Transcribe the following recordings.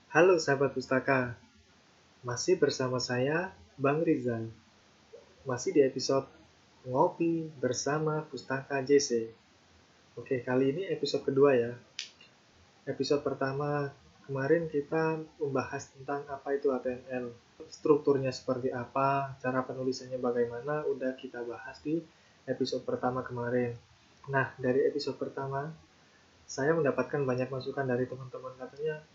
Halo sahabat pustaka, masih bersama saya Bang Rizal. Masih di episode Ngopi bersama Pustaka JC. Oke, kali ini episode kedua ya. Episode pertama kemarin kita membahas tentang apa itu HTML. Strukturnya seperti apa, cara penulisannya bagaimana, udah kita bahas di episode pertama kemarin. Nah, dari episode pertama, saya mendapatkan banyak masukan dari teman-teman. Katanya,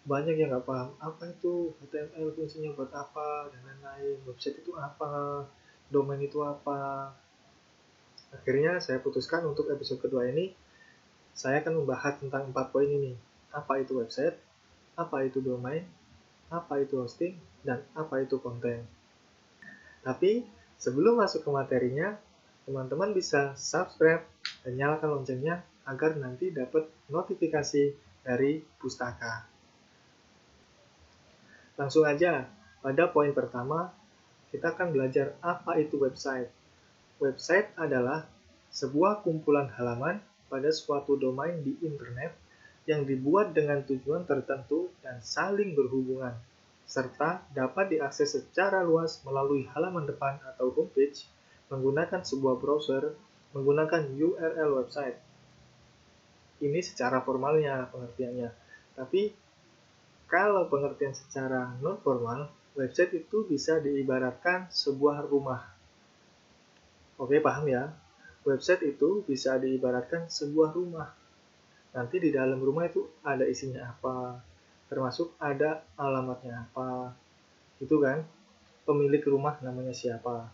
banyak yang nggak paham apa itu HTML, fungsinya buat apa, dan lain-lain. Website itu apa, domain itu apa. Akhirnya saya putuskan untuk episode kedua ini saya akan membahas tentang 4 poin ini. Apa itu website, apa itu domain, apa itu hosting, dan apa itu konten. Tapi sebelum masuk ke materinya, teman-teman bisa subscribe dan nyalakan loncengnya agar nanti dapat notifikasi dari pustaka. Langsung aja, pada poin pertama, kita akan belajar apa itu website. Website adalah sebuah kumpulan halaman pada suatu domain di internet yang dibuat dengan tujuan tertentu dan saling berhubungan, serta dapat diakses secara luas melalui halaman depan atau homepage menggunakan sebuah browser menggunakan URL website. Ini secara formalnya pengertiannya. Tapi kalau pengertian secara non-formal, website itu bisa diibaratkan sebuah rumah. Oke, paham ya? Website itu bisa diibaratkan sebuah rumah. Nanti di dalam rumah itu ada isinya apa, termasuk ada alamatnya apa, gitu kan? Pemilik rumah namanya siapa,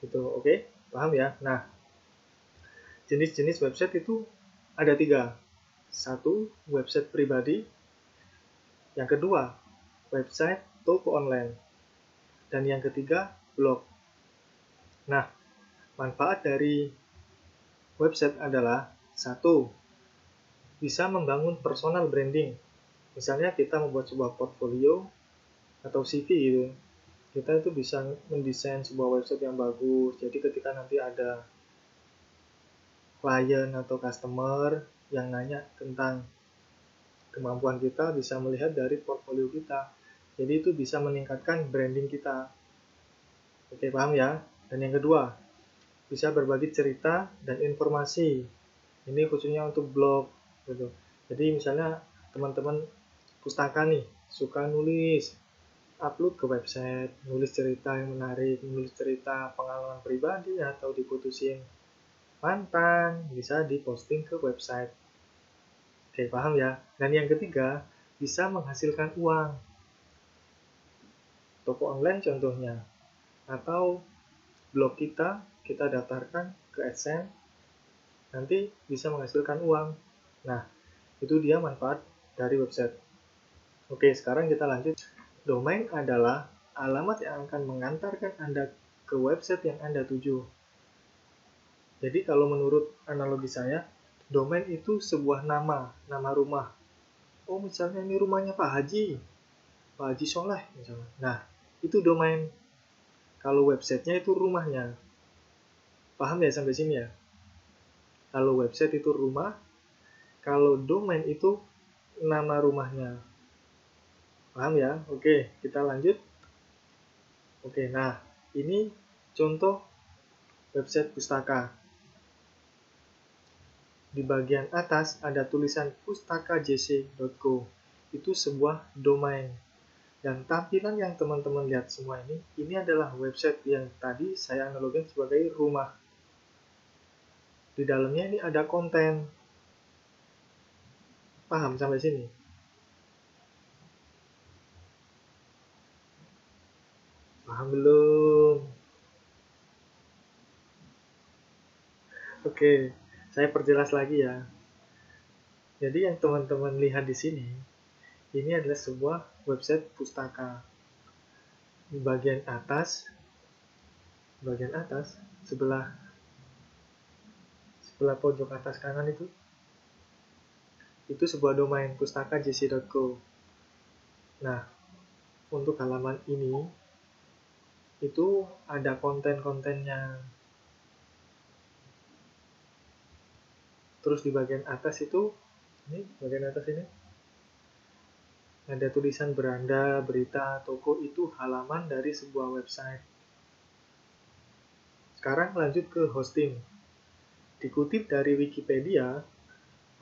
gitu. Oke, paham ya? Nah, jenis-jenis website itu ada 3. Satu, website pribadi. Yang kedua, website toko online. Dan yang ketiga, blog. Nah, manfaat dari website adalah satu, bisa membangun personal branding. Misalnya kita membuat sebuah portfolio atau CV gitu. Kita itu bisa mendesain sebuah website yang bagus. Jadi ketika nanti ada klien atau customer yang nanya tentang kemampuan kita, bisa melihat dari portfolio kita. Jadi itu bisa meningkatkan branding kita. Oke, paham ya? Dan yang kedua, bisa berbagi cerita dan informasi. Ini khususnya untuk blog gitu. Jadi misalnya teman-teman pustaka nih suka nulis, upload ke website, nulis cerita yang menarik, nulis cerita pengalaman pribadi atau diputusin mantan, bisa diposting ke website. Oke, paham ya? Dan yang ketiga, bisa menghasilkan uang. Toko online contohnya, atau blog kita daftarkan ke AdSense, nanti bisa menghasilkan uang. Nah, itu dia manfaat dari website. Oke, sekarang kita lanjut. Domain adalah alamat yang akan mengantarkan Anda ke website yang Anda tuju. Jadi kalau menurut analogi saya, domain itu sebuah nama rumah. Oh, misalnya ini rumahnya Pak Haji Soleh misalnya. Nah, itu domain. Kalau websitenya itu rumahnya. Paham ya sampai sini ya? Kalau website itu rumah, kalau domain itu nama rumahnya. Paham ya? Oke, kita lanjut. Oke, nah ini contoh website pustaka. Di bagian atas ada tulisan pustakajc.co. Itu sebuah domain. Dan tampilan yang teman-teman lihat semua ini adalah website yang tadi saya analogikan sebagai rumah. Di dalamnya ini ada konten. Paham sampai sini? Paham belum? Oke, saya perjelas lagi ya. Jadi yang teman-teman lihat di sini, ini adalah sebuah website pustaka. Di bagian atas sebelah pojok atas kanan itu sebuah domain pustakajc.co. Nah, untuk halaman ini itu ada konten-kontennya. Terus di bagian atas ini ada tulisan beranda, berita, toko, itu halaman dari sebuah website. Sekarang lanjut ke hosting. Dikutip dari Wikipedia,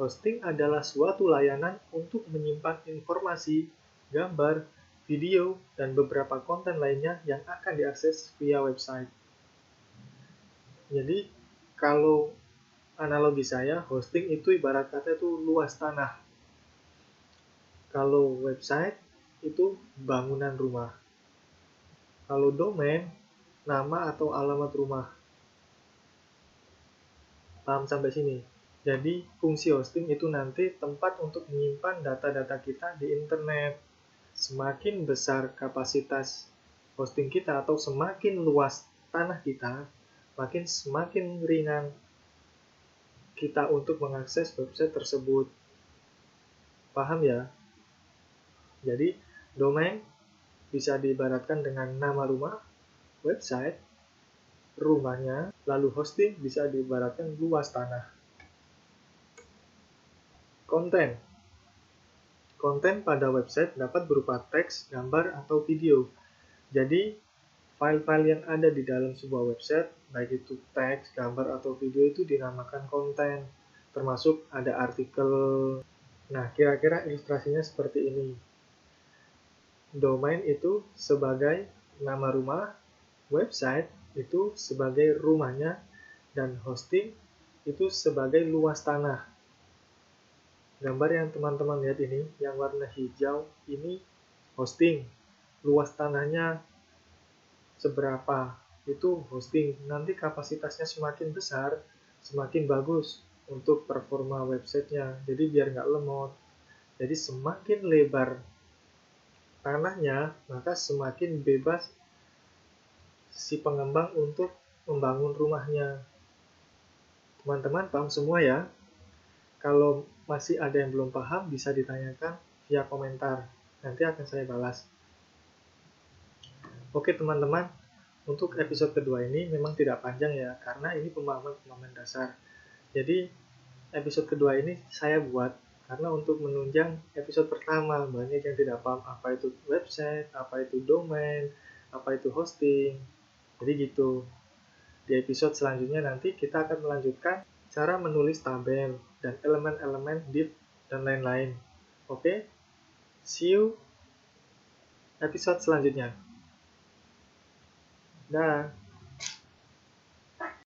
hosting adalah suatu layanan untuk menyimpan informasi, gambar, video, dan beberapa konten lainnya yang akan diakses via website. Jadi, kalau analogi saya, hosting itu ibarat kata itu luas tanah. Kalau website itu bangunan rumah. Kalau domain, nama atau alamat rumah. Paham sampai sini? Jadi, fungsi hosting itu nanti tempat untuk menyimpan data-data kita di internet. Semakin besar kapasitas hosting kita atau semakin luas tanah kita, semakin ringan kita untuk mengakses website tersebut. Paham ya? Jadi, domain bisa diibaratkan dengan nama rumah, website, rumahnya, lalu hosting bisa diibaratkan luas tanah. Konten. Konten pada website dapat berupa teks, gambar, atau video. Jadi, file-file yang ada di dalam sebuah website, baik itu teks, gambar, atau video, itu dinamakan konten. Termasuk ada artikel. Nah, kira-kira ilustrasinya seperti ini. Domain itu sebagai nama rumah, website itu sebagai rumahnya, dan hosting itu sebagai luas tanah. Gambar yang teman-teman lihat ini, yang warna hijau, ini hosting. Luas tanahnya seberapa, itu hosting. Nanti kapasitasnya semakin besar, semakin bagus untuk performa websitenya. Jadi biar nggak lemot. Jadi semakin lebar tanahnya, maka semakin bebas si pengembang untuk membangun rumahnya. Teman-teman paham semua ya? Kalau masih ada yang belum paham, bisa ditanyakan via komentar. Nanti akan saya balas. Oke teman-teman, untuk episode kedua ini memang tidak panjang ya, karena ini pemahaman dasar. Jadi, episode kedua ini saya buat karena untuk menunjang episode pertama. Banyak yang tidak paham apa itu website, apa itu domain, apa itu hosting. Jadi gitu. Di episode selanjutnya nanti kita akan melanjutkan cara menulis tabel dan elemen-elemen div dan lain-lain. Oke? See you episode selanjutnya. Dah.